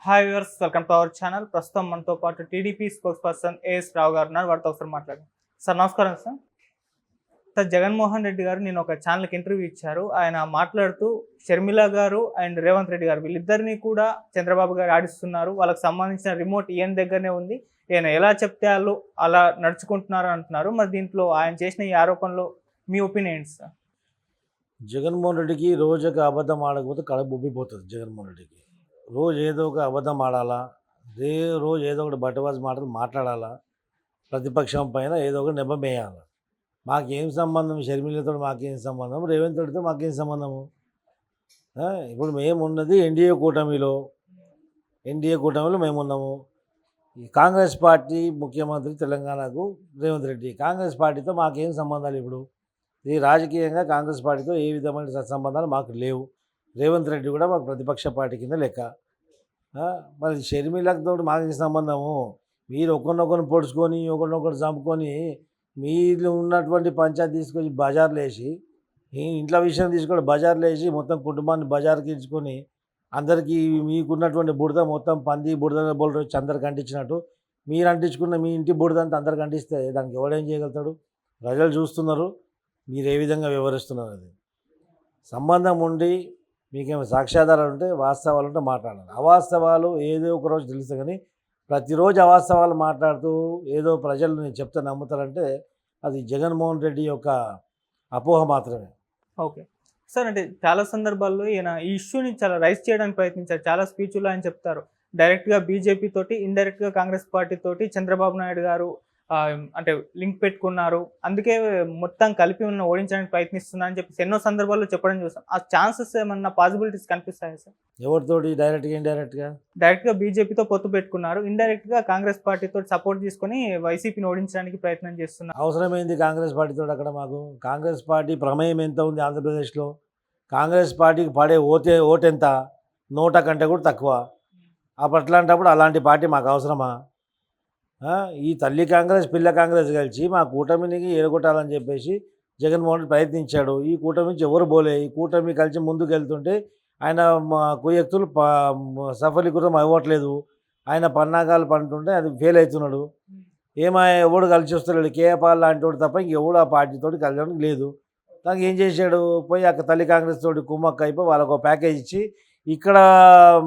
Hi viewers, welcome to our channel. ప్రస్తుతం మనతో పాటు టీడీపీ స్పోక్స్ పర్సన్ ఏఎస్ రావు గారు ఉన్నారు. వారితో ఒకసారి మాట్లాడారు. సార్ నమస్కారం. సార్ జగన్మోహన్ రెడ్డి గారు నేను ఒక ఛానల్కి ఇంటర్వ్యూ ఇచ్చారు. ఆయన మాట్లాడుతూ షర్మిల గారు అండ్ రేవంత్ రెడ్డి గారు వీళ్ళిద్దరినీ కూడా చంద్రబాబు గారు ఆడిస్తున్నారు, వాళ్ళకి సంబంధించిన రిమోట్ ఈయన దగ్గరనే ఉంది, ఈయన ఎలా చెప్తే వాళ్ళు అలా నడుచుకుంటున్నారు అంటున్నారు. మరి దీంట్లో ఆయన చేసిన ఈ ఆరోపణలో మీ ఒపీనియన్ సార్? జగన్మోహన్ రెడ్డికి రోజు ఒక అబద్ధం ఆడకపోతే కడుపు ఉబ్బిపోతుంది. జగన్మోహన్ రెడ్డికి రోజు ఏదో ఒక అబద్ధం ఆడాలా, రోజు ఏదో ఒకటి బట్టవాసి మాటలు మాట్లాడాలా, ప్రతిపక్షం పైన ఏదో ఒక నెపం వేయాలి. మాకేం సంబంధం షర్మిలతో, మాకేం సంబంధం రేవంత్ రెడ్డితో, మాకేం సంబంధము? ఇప్పుడు మేము ఉన్నది ఎన్డీఏ కూటమిలో మేము ఉన్నాము. ఈ కాంగ్రెస్ పార్టీ ముఖ్యమంత్రి తెలంగాణకు రేవంత్ రెడ్డి. కాంగ్రెస్ పార్టీతో మాకేం సంబంధాలు? ఇప్పుడు ఈ రాజకీయంగా కాంగ్రెస్ పార్టీతో ఏ విధమైన సత్సంబంధాలు మాకు లేవు. రేవంత్ రెడ్డి కూడా మాకు ప్రతిపక్ష పార్టీ కింద లెక్క. మరి షర్మిలతో మాకు సంబంధము? మీరు ఒకరినొకరిని పొడుచుకొని ఒకరినొకరు చంపుకొని మీరు ఉన్నటువంటి పంచాయతీ తీసుకొని బజార్లు వేసి, ఇంట్లో విషయం తీసుకొని బజార్లు వేసి మొత్తం కుటుంబాన్ని బజార్కి ఇచ్చుకొని అందరికీ మీకున్నటువంటి బుడద మొత్తం పంది బుడద బోల్డ్ వచ్చి అందరికి అంటించినట్టు మీరు అంటించుకున్న మీ ఇంటి బుడద అంతా అందరికి అంటిస్తే దానికి ఎవడేం చేయగలుగుతాడు? ప్రజలు చూస్తున్నారు మీరు ఏ విధంగా వివరిస్తున్నారు. అది సంబంధం ఉండి మీకేమో సాక్ష్యాధారాలు ఉంటే, వాస్తవాలు ఉంటే మాట్లాడాలి. అవాస్తవాలు ఏదో ఒక రోజు తెలుసు, కానీ ప్రతిరోజు అవాస్తవాలు మాట్లాడుతూ ఏదో ప్రజలు నేను చెప్తే నమ్ముతారంటే అది జగన్మోహన్ రెడ్డి యొక్క అపోహ మాత్రమే. ఓకే సార్, అంటే చాలా సందర్భాల్లో ఈయన ఈ ఇష్యూని చాలా రైజ్ చేయడానికి ప్రయత్నించారు. చాలా స్పీచ్లో ఆయన చెప్తారు, డైరెక్ట్గా బీజేపీ తోటి, ఇండైరెక్ట్గా కాంగ్రెస్ పార్టీ తోటి చంద్రబాబు నాయుడు గారు అంటే లింక్ పెట్టుకున్నారు, అందుకే మొత్తం కలిపి ఉన్న ఓడించడానికి ప్రయత్నిస్తున్నా అని చెప్పి ఎన్నో సందర్భాల్లో చెప్పడం చూసాం. ఆ ఛాన్సెస్ ఏమన్నా పాసిబిలిటీస్ కనిపిస్తాయి సార్? ఎవరితోటి? డైరెక్ట్గా డైరెక్ట్గా బీజేపీతో పొత్తు పెట్టుకున్నారు, ఇండైరెక్ట్గా కాంగ్రెస్ పార్టీతో సపోర్ట్ తీసుకొని వైసీపీని ఓడించడానికి ప్రయత్నం చేస్తున్నారు. అవసరమైంది కాంగ్రెస్ పార్టీతో అక్కడ? మాకు కాంగ్రెస్ పార్టీ ప్రమేయం ఎంత ఉంది ఆంధ్రప్రదేశ్లో? కాంగ్రెస్ పార్టీకి పడే ఓటెంత? 100 కంటే కూడా తక్కువ. అట్లాంటప్పుడు అలాంటి పార్టీ మాకు అవసరమా? ఈ తల్లి కాంగ్రెస్ పిల్ల కాంగ్రెస్ కలిసి మా కూటమిని ఎరగొట్టాలని చెప్పేసి జగన్మోహన్ రెడ్డి ప్రయత్నించాడు. ఈ కూటమి నుంచి ఎవరు పోలే. ఈ కూటమి కలిసి ముందుకు వెళ్తుంటే ఆయన కుయక్తులు సఫలీకృతం అవ్వట్లేదు. ఆయన పన్నాగాలు పంటుంటే అది ఫెయిల్ అవుతున్నాడు. ఎవడు కలిసి వస్తున్నాడు? కేపాల్ లాంటి వాడు తప్ప ఇంకెవడు ఆ పార్టీతో కలిసి లేదు. దానికి ఏం చేశాడు? పోయి అక్కడ తల్లి కాంగ్రెస్ తోటి కుమ్మక్క అయిపోయి వాళ్ళకు ఒక ప్యాకేజ్ ఇచ్చి, ఇక్కడ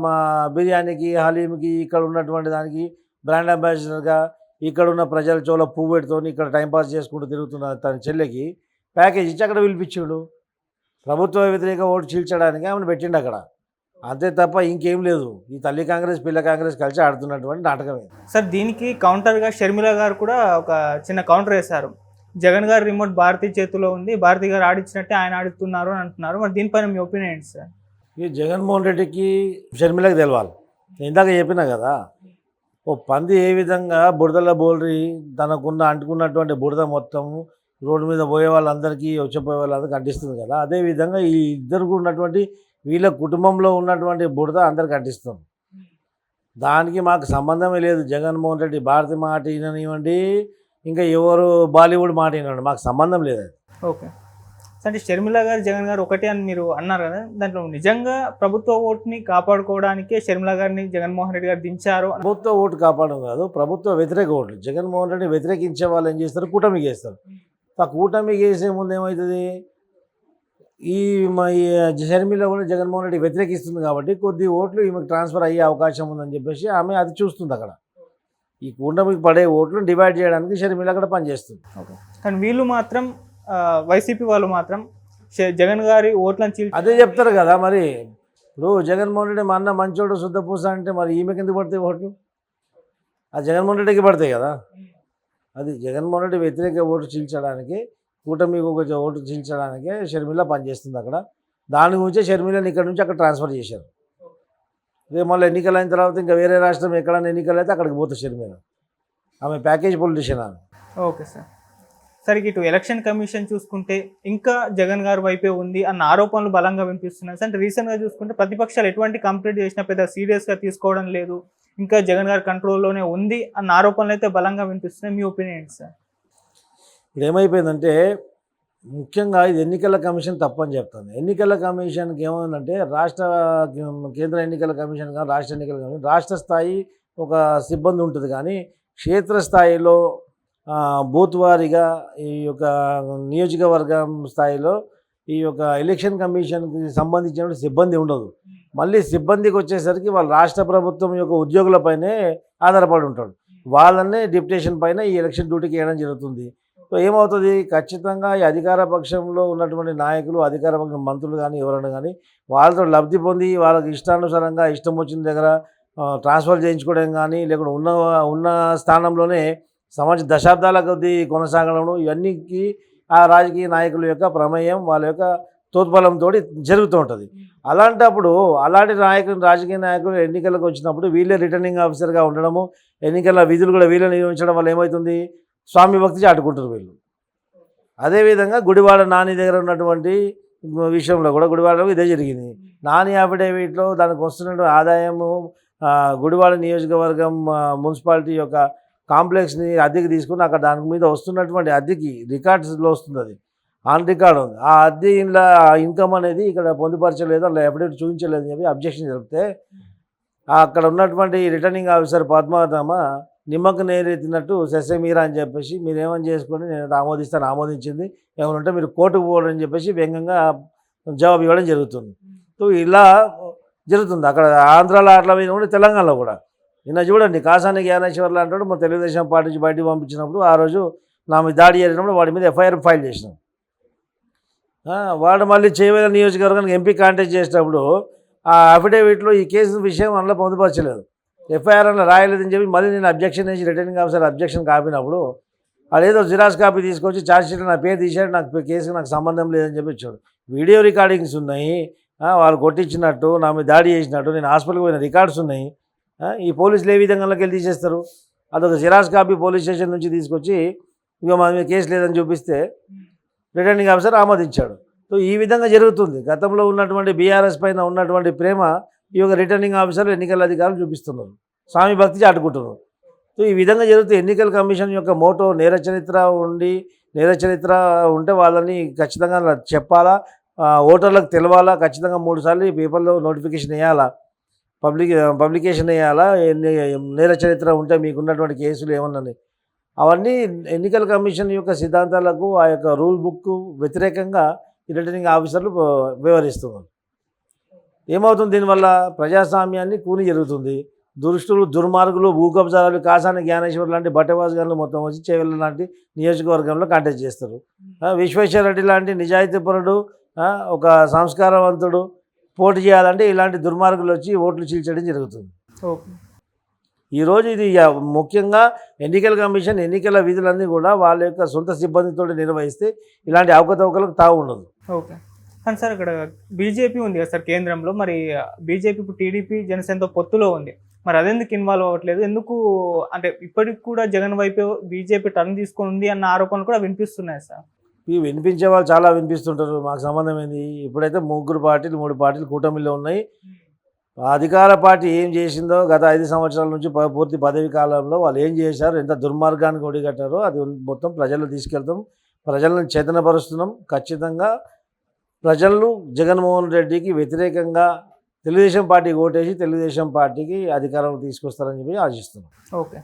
మా బిర్యానీకి హలీంకి ఇక్కడ ఉన్నటువంటి దానికి బ్రాండ్ అంబాసిడర్గా ఇక్కడ ఉన్న ప్రజల చోల పువ్వు పెడుతోని ఇక్కడ టైంపాస్ చేసుకుంటూ తిరుగుతున్న తన చెల్లెకి ప్యాకేజ్ ఇచ్చి అక్కడ పిలిపించాడు. ప్రభుత్వ వ్యతిరేక ఓటు చీల్చడానికి ఆమెను పెట్టిండు అక్కడ, అంతే తప్ప ఇంకేం లేదు. ఈ తల్లి కాంగ్రెస్ పిల్ల కాంగ్రెస్ కలిసి ఆడుతున్నటువంటి నాటకమే. సార్, దీనికి కౌంటర్గా షర్మిల గారు కూడా ఒక చిన్న కౌంటర్ వేశారు. జగన్ గారు రిమోట్ భారతీ చేతిలో ఉంది, భారతీ గారు ఆడించినట్టే ఆయన ఆడుతున్నారు అని అంటున్నారు. మరి దీనిపైన మీ ఒపీనియన్ ఏంటి సార్? ఈ జగన్మోహన్ రెడ్డికి షర్మిలకు తెలవాలి. నేను ఇందాక చెప్పినా కదా, ఓ పంది ఏ విధంగా బురదలో బోల్రి తనకున్న అంటుకున్నటువంటి బురద మొత్తం రోడ్డు మీద పోయే వాళ్ళందరికీ వచ్చిపోయే వాళ్ళందరికీ అంటిస్తుంది కదా, అదేవిధంగా ఈ ఇద్దరికి ఉన్నటువంటి వీళ్ళ కుటుంబంలో ఉన్నటువంటి బురద అందరికి అంటిస్తుంది. దానికి మాకు సంబంధమే లేదు. జగన్మోహన్ రెడ్డి భారతి మాట విననివ్వండి, ఇంకా ఎవరు బాలీవుడ్ మాట వినండి, మాకు సంబంధం లేదు. ఓకే, అంటే షర్మిల గారు జగన్ గారు ఒకటే అని మీరు అన్నారు కదా, దాంట్లో నిజంగా ప్రభుత్వ ఓటుని కాపాడుకోవడానికే షర్మిల గారిని జగన్మోహన్ రెడ్డి గారు దించారు? ప్రభుత్వ ఓటు కాపాడడం కాదు, ప్రభుత్వ వ్యతిరేక ఓట్లు. జగన్మోహన్ రెడ్డి వ్యతిరేకించే వాళ్ళు ఏం చేస్తారు? కూటమికి వేస్తారు. ఆ కూటమికి వేసే ముందు ఏమవుతుంది? ఈ షర్మిల కూడా జగన్మోహన్ రెడ్డి వ్యతిరేకిస్తుంది కాబట్టి కొద్ది ఓట్లు ఈమెకు ట్రాన్స్ఫర్ అయ్యే అవకాశం ఉందని చెప్పేసి ఆమె అది చూస్తుంది. అక్కడ ఈ కూటమికి పడే ఓట్లను డివైడ్ చేయడానికి షర్మిల అక్కడ పనిచేస్తుంది. కానీ వీళ్ళు మాత్రం వైసీపీ వాళ్ళు మాత్రం జగన్ గారి ఓట్లను చీల్చి అదే చెప్తారు కదా. మరి ఇప్పుడు జగన్మోహన్ రెడ్డి మా అన్న మంచోడు శుద్ధపూస అంటే మరి ఈమెకి ఎందుకు పడతాయి ఓట్లు? ఆ జగన్మోహన్ రెడ్డికి పడతాయి కదా. అది జగన్మోహన్ రెడ్డి వ్యతిరేక ఓటు చీల్చడానికి, కూటమికి ఒక ఓటు చీల్చడానికే షర్మిల పనిచేస్తుంది అక్కడ. దాని గురించే షర్మిలని ఇక్కడ నుంచి అక్కడ ట్రాన్స్ఫర్ చేశారు. రేపు మళ్ళీ ఎన్నికలు అయిన తర్వాత ఇంకా వేరే రాష్ట్రం ఎక్కడైనా ఎన్నికలు అయితే అక్కడికి పోతుంది షర్మిల. ఆమె ప్యాకేజ్ పొలిటీషియన్ ఆమె. Okay sir. సరే, ఇటు ఎలక్షన్ కమిషన్ చూసుకుంటే ఇంకా జగన్ గారి వైపే ఉంది అన్న ఆరోపణలు బలంగా వినిపిస్తున్నాయి. అంటే రీసెంట్గా చూసుకుంటే ప్రతిపక్షాలు ఎటువంటి కంప్లైంట్ చేసినా పెద్ద సీరియస్గా తీసుకోవడం లేదు, ఇంకా జగన్ గారి కంట్రోల్లోనే ఉంది అన్న ఆరోపణలు అయితే బలంగా వినిపిస్తున్నాయి. మీ ఒపీనియన్ సార్? ఇప్పుడు ఏమైపోయిందంటే ముఖ్యంగా ఇది ఎన్నికల కమిషన్ తప్పని చెప్తాను. ఎన్నికల కమిషన్కి ఏమైందంటే కేంద్ర ఎన్నికల కమిషన్ కానీ రాష్ట్ర ఎన్నికల కమిషన్ రాష్ట్ర స్థాయి ఒక సిబ్బంది ఉంటుంది, కానీ క్షేత్రస్థాయిలో బూత్ వారీగా ఈ యొక్క నియోజకవర్గం స్థాయిలో ఈ యొక్క ఎలక్షన్ కమిషన్కి సంబంధించిన సిబ్బంది ఉండదు. మళ్ళీ సిబ్బందికి వచ్చేసరికి వాళ్ళ రాష్ట్ర ప్రభుత్వం యొక్క ఉద్యోగులపైనే ఆధారపడి ఉంటాడు. వాళ్ళనే డిప్యుటేషన్ పైన ఈ ఎలక్షన్ డ్యూటీకి వేయడం జరుగుతుంది. సో ఏమవుతుంది, ఖచ్చితంగా ఈ అధికార పక్షంలో ఉన్నటువంటి నాయకులు, అధికార పక్షం మంత్రులు కానీ ఎవరైనా కానీ వాళ్ళతో లబ్ధి పొంది వాళ్ళకి ఇష్టానుసారంగా ఇష్టం వచ్చిన దగ్గర ట్రాన్స్ఫర్ చేయించుకోవడం కానీ, లేకుంటే ఉన్న స్థానంలోనే దశాబ్దాల కొద్దీ కొనసాగడం, ఇవన్నీకి ఆ రాజకీయ నాయకుల యొక్క ప్రమేయం, వాళ్ళ యొక్క తోడ్బలంతో జరుగుతూ ఉంటుంది. అలాంటప్పుడు అలాంటి రాజకీయ నాయకులు ఎన్నికలకు వచ్చినప్పుడు వీళ్ళే రిటర్నింగ్ ఆఫీసర్గా ఉండడము, ఎన్నికల విధులు కూడా వీళ్ళని నిర్వహించడం వల్ల ఏమవుతుంది, స్వామి భక్తి చాటుకుంటారు వీళ్ళు. అదేవిధంగా గుడివాడ నాని దగ్గర ఉన్నటువంటి విషయంలో కూడా గుడివాడలో ఇదే జరిగింది. నాని అఫిడేవిట్లో దానికి వస్తున్నటువంటి ఆదాయము గుడివాడ నియోజకవర్గం మున్సిపాలిటీ యొక్క కాంప్లెక్స్ని అద్దెకి తీసుకుని అక్కడ దాని మీద వస్తున్నటువంటి అద్దెకి రికార్డ్స్లో వస్తుంది, అది ఆన్ రికార్డ్ ఉంది. ఆ అద్దె ఇంట్లో ఇన్కమ్ అనేది ఇక్కడ పొందుపరచలేదు, అలా ఎఫిడేవిట్ చూపించలేదు అని చెప్పి అబ్జెక్షన్ చెప్తే అక్కడ ఉన్నటువంటి రిటర్నింగ్ ఆఫీసర్ పద్మావతమ్మ నిమ్మకు నేరెత్తినట్టు సెసమీరా అని చెప్పేసి మీరేమని చేసుకొని నేను ఆమోదించింది, ఏమైనా ఉంటే మీరు కోర్టుకు పోవడం అని చెప్పేసి వ్యంగ్యంగా జవాబు ఇవ్వడం జరుగుతుంది. సో ఇలా జరుగుతుంది అక్కడ ఆంధ్రాలో, అట్లా మీద కూడా తెలంగాణలో కూడా. నిన్న చూడండి కాసాని జ్ఞానేశ్వర్లు అంటాడు, మన తెలుగుదేశం పార్టీ నుంచి బయటకు పంపించినప్పుడు ఆ రోజు నా మీద దాడి చేసినప్పుడు వాడి మీద ఎఫ్ఐఆర్ ఫైల్ చేసినాం. వాడు మళ్ళీ చేవేల నియోజకవర్గానికి ఎంపీ కాంటాక్ట్ చేసేటప్పుడు ఆ అఫిడేవిట్లో ఈ కేసు విషయం అందులో పొందుపరచలేదు, ఎఫ్ఐఆర్ అలా రాయలేదని చెప్పి మళ్ళీ నేను అబ్జెక్షన్ వేసి రిటర్నింగ్ ఆఫీసర్ అబ్జెక్షన్ కాపినప్పుడు అదేదో జిరాక్స్ కాపీ తీసుకొచ్చి ఛార్జ్షీట్ నా పేరు తీశాడు, నాకు కేసుకి నాకు సంబంధం లేదని చెప్పి ఇచ్చాడు. వీడియో రికార్డింగ్స్ ఉన్నాయి, వాళ్ళు కొట్టించినట్టు నా మీద దాడి చేసినట్టు నేను హాస్పిటల్కి పోయిన రికార్డ్స్ ఉన్నాయి. ఈ పోలీసులు ఏ విధంగాకి వెళ్ళి తీసేస్తారు, అదొక జిరాక్స్ కాపీ పోలీస్ స్టేషన్ నుంచి తీసుకొచ్చి ఇక మా మీద కేసు లేదని చూపిస్తే రిటర్నింగ్ ఆఫీసర్ ఆమోదించాడు. సో ఈ విధంగా జరుగుతుంది. గతంలో ఉన్నటువంటి బీఆర్ఎస్ పైన ఉన్నటువంటి ప్రేమ ఈ యొక్క రిటర్నింగ్ ఆఫీసర్లు ఎన్నికల అధికారులు చూపిస్తున్నారు, స్వామి భక్తి చాటుకుంటున్నారు. సో ఈ విధంగా జరుగుతుంది. ఎన్నికల కమిషన్ యొక్క మోటో నేర చరిత్ర ఉంటే వాళ్ళని ఖచ్చితంగా చెప్పాలా, ఓటర్లకు తెలవాలా, ఖచ్చితంగా 3 సార్లు ఈ పేపర్లో నోటిఫికేషన్ వేయాలా, పబ్లికేషన్ వేయాలా, నేర చరిత్ర ఉంటే మీకున్నటువంటి కేసులు ఏమన్నాయి, అవన్నీ ఎన్నికల కమిషన్ యొక్క సిద్ధాంతాలకు ఆ యొక్క రూల్ బుక్ వ్యతిరేకంగా ఈ రిటర్నింగ్ ఆఫీసర్లు వ్యవహరిస్తున్నారు. ఏమవుతుంది, దీనివల్ల ప్రజాస్వామ్యాన్ని కూని జరుగుతుంది. దురుష్టులు, దుర్మార్గులు, భూకబ్జాలు, కాసాని జ్ఞానేశ్వర్ లాంటి బట్టవాజుగాళ్ళు మొత్తం వచ్చి చేవెళ్ళ లాంటి నియోజకవర్గంలో కాంటాక్ట్ చేస్తారు. విశ్వేశ్వర రెడ్డి లాంటి నిజాయితీపరుడు, ఒక సంస్కారవంతుడు పోటీ చేయాలంటే ఇలాంటి దుర్మార్గులు వచ్చి ఓట్లు చీల్చడం జరుగుతుంది. ఈరోజు ఇది ముఖ్యంగా ఎన్నికల కమిషన్ ఎన్నికల విధులన్నీ కూడా వాళ్ళ యొక్క సొంత సిబ్బందితో నిర్వహిస్తే ఇలాంటి అవకతవకలకు తావు ఉండదు. ఓకే, కానీ సార్ ఇక్కడ బీజేపీ ఉంది కదా సార్ కేంద్రంలో, మరి బీజేపీ ఇప్పుడు టీడీపీ జనసేనతో పొత్తులో ఉంది, మరి అదెందుకు ఇన్వాల్వ్ అవ్వట్లేదు, ఎందుకు అంటే ఇప్పటికి కూడా జగన్ వైపు బీజేపీ టర్న్ తీసుకొని ఉంది అన్న ఆరోపణలు కూడా వినిపిస్తున్నాయి సార్. ఇవి వినిపించే వాళ్ళు చాలా వినిపిస్తుంటారు, మాకు సంబంధం ఏంది. ఇప్పుడైతే 3 పార్టీలు కూటమిలో ఉన్నాయి. అధికార పార్టీ ఏం చేసిందో గత 5 సంవత్సరాల నుంచి పూర్తి పదవి కాలంలో వాళ్ళు ఏం చేశారు, ఎంత దుర్మార్గానికి ఒడిగట్టారో అది మొత్తం ప్రజల్లో తీసుకెళ్తాం, ప్రజలను చేతనపరుస్తున్నాం. ఖచ్చితంగా ప్రజలు జగన్మోహన్ రెడ్డికి వ్యతిరేకంగా తెలుగుదేశం పార్టీకి ఓటేసి తెలుగుదేశం పార్టీకి అధికారం తీసుకొస్తారని చెప్పి ఆశిస్తున్నాం. ఓకే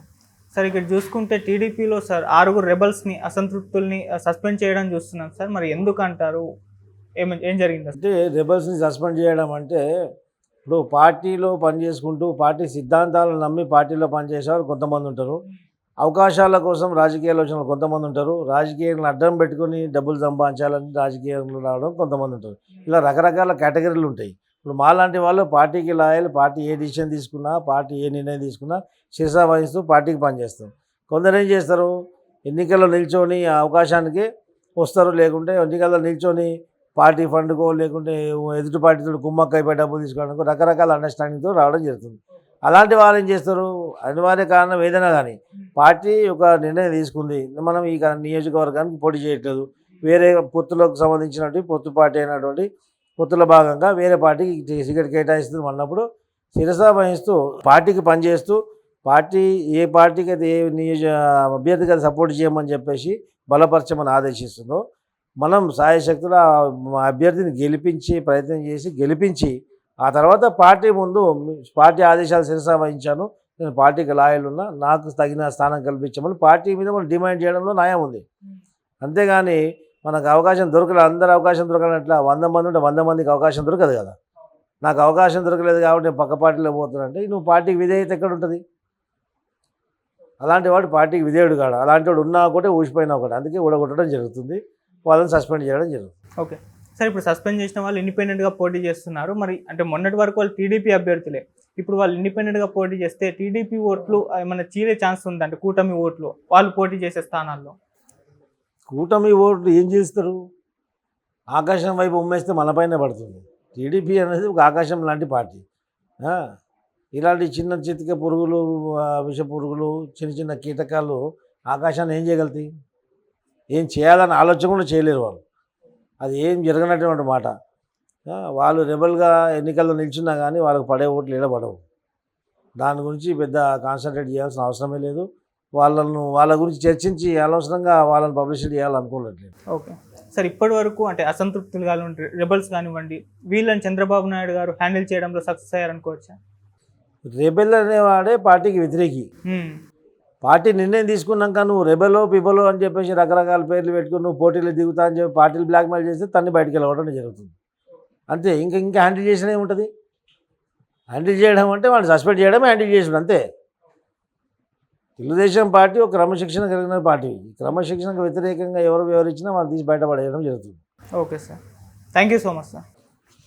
సార్, ఇక్కడ చూసుకుంటే టీడీపీలో సార్ 6 రెబల్స్ని, అసంతృప్తుల్ని సస్పెండ్ చేయడం చూస్తున్నాం సార్, మరి ఎందుకు అంటారు, ఏం జరిగింది అంటే రెబల్స్ని సస్పెండ్ చేయడం అంటే ఇప్పుడు పార్టీలో పనిచేసుకుంటూ పార్టీ సిద్ధాంతాలను నమ్మి పార్టీలో పనిచేసేవారు కొంతమంది ఉంటారు, అవకాశాల కోసం రాజకీయ ఆలోచనలు కొంతమంది ఉంటారు, రాజకీయాలను అడ్డం పెట్టుకుని డబ్బులు సంపాదించాలని రాజకీయాలు రావడం కొంతమంది ఉంటారు. ఇలా రకరకాల కేటగిరీలు ఉంటాయి. ఇప్పుడు మాలాంటి వాళ్ళు పార్టీకి లాయల్, పార్టీ ఏ డిసిషన్ తీసుకున్నా, పార్టీ ఏ నిర్ణయం తీసుకున్నా శిరసా వహిస్తూ పార్టీకి పనిచేస్తాం. కొందరు ఏం చేస్తారు, ఎన్నికల్లో నిల్చొని అవకాశానికి వస్తారు, లేకుంటే ఎన్నికల్లో నిల్చొని పార్టీ ఫండ్కో లేకుంటే ఎదుటి పార్టీతో కుమ్మక్కైపోయి డబ్బులు తీసుకోవడానికి రకరకాల అండర్స్టాండింగ్తో రావడం జరుగుతుంది. అలాంటి వాళ్ళు ఏం చేస్తారు, అనివార్య కారణం ఏదైనా కానీ పార్టీ ఒక నిర్ణయం తీసుకుంది, మనం ఈ నియోజకవర్గానికి పోటీ చేయట్లేదు, వేరే పొత్తులకు సంబంధించినటువంటి పొత్తు పార్టీ అయినటువంటి పొత్తుల భాగంగా వేరే పార్టీకి టికెట్ కేటాయిస్తుంది అన్నప్పుడు శిరసా వహిస్తూ పార్టీకి పనిచేస్తూ పార్టీ ఏ పార్టీకి అయితే ఏ అభ్యర్థికి సపోర్ట్ చేయమని చెప్పేసి బలపరచమని ఆదేశిస్తుందో మనం సాయశక్తుల మా అభ్యర్థిని గెలిపించి ప్రయత్నం చేసి గెలిపించి ఆ తర్వాత పార్టీ ముందు పార్టీ ఆదేశాలు శిరస వహించాను, నేను పార్టీకి లాయల్ ఉన్నా, నాకు తగిన స్థానం కల్పించమని పార్టీ మీద మనం డిమాండ్ చేయడంలో న్యాయం ఉంది. అంతేగాని మనకు అవకాశం దొరకలేదు, అందరు అవకాశం దొరకనట్లా 100 మంది ఉంటే 100 మందికి అవకాశం దొరకదు కదా. నాకు అవకాశం దొరకలేదు కాబట్టి నేను పక్క పార్టీలో పోతున్నానంటే నువ్వు పార్టీకి విధేయత ఎక్కడ ఉంటుంది? అలాంటి వాడు పార్టీకి విధేయుడు కాడు. అలాంటి వాడు ఉన్నా ఒకటే ఊసిపోయినా ఒకటి. అందుకే ఊడగొట్టడం జరుగుతుంది, వాళ్ళని సస్పెండ్ చేయడం జరుగుతుంది. ఓకే సార్, ఇప్పుడు సస్పెండ్ చేసిన వాళ్ళు ఇండిపెండెంట్గా పోటీ చేస్తున్నారు. మరి అంటే మొన్నటి వరకు వాళ్ళు టీడీపీ అభ్యర్థులే, ఇప్పుడు వాళ్ళు ఇండిపెండెంట్గా పోటీ చేస్తే టీడీపీ ఓట్లు ఏమైనా చీరే ఛాన్స్ ఉంది అంటే కూటమి ఓట్లు వాళ్ళు పోటీ చేసే స్థానాల్లో? కూటమి ఓట్లు ఏం చేస్తారు? ఆకాశం వైపు ఉమ్మేస్తే మనపైనే పడుతుంది. టీడీపీ అనేది ఒక ఆకాశం లాంటి పార్టీ. ఇలాంటి చిన్న చితిక పురుగులు, విష పురుగులు, చిన్న చిన్న కీటకాలు ఆకాశాన్ని ఏం చేయగలుగుతాయి? ఏం చేయాలని ఆలోచన కూడా చేయలేరు వాళ్ళు. అది ఏం జరగనటువంటి మాట. వాళ్ళు రెబల్గా ఎన్నికల్లో నిల్చున్నా కానీ వాళ్ళకి పడే ఓట్లు ఏడ పడవు. దాని గురించి పెద్ద కాన్సన్ట్రేట్ చేయాల్సిన అవసరమే లేదు. వాళ్ళ గురించి చర్చించి అనవసరంగా వాళ్ళని పబ్లిసిటీ చేయాలనుకోవట్లేదు. ఓకే సార్, ఇప్పటి వరకు అంటే అసంతృప్తులు కానివ్వండి, రెబల్స్ కానివ్వండి, వీళ్ళని చంద్రబాబు నాయుడు గారు హ్యాండిల్ చేయడంలో సక్సెస్ అయ్యారనుకోవచ్చా? రెబెల్ అనేవాడే పార్టీకి వ్యతిరేకి. పార్టీ నిర్ణయం తీసుకున్నాక నువ్వు రెబెలో పిబలో అని చెప్పేసి రకరకాల పేర్లు పెట్టుకుని నువ్వు పోటీలు దిగుతా అని చెప్పి పార్టీలు బ్లాక్మెయిల్ చేస్తే తన్ని బయటికి వెళ్ళవడం జరుగుతుంది. అంతే, ఇంకా హ్యాండిల్ చేసినా ఏముంటుంది? హ్యాండిల్ చేయడం అంటే వాళ్ళు సస్పెండ్ చేయడమే హ్యాండిల్ చేసిన అంతే. తెలుగుదేశం పార్టీ ఒక క్రమశిక్షణ కలిగిన పార్టీ. క్రమశిక్షణకు వ్యతిరేకంగా ఎవరు వివరించినా వాళ్ళు తీసి బయటపడేయడం జరుగుతుంది. Okay sir, thank you so much sir.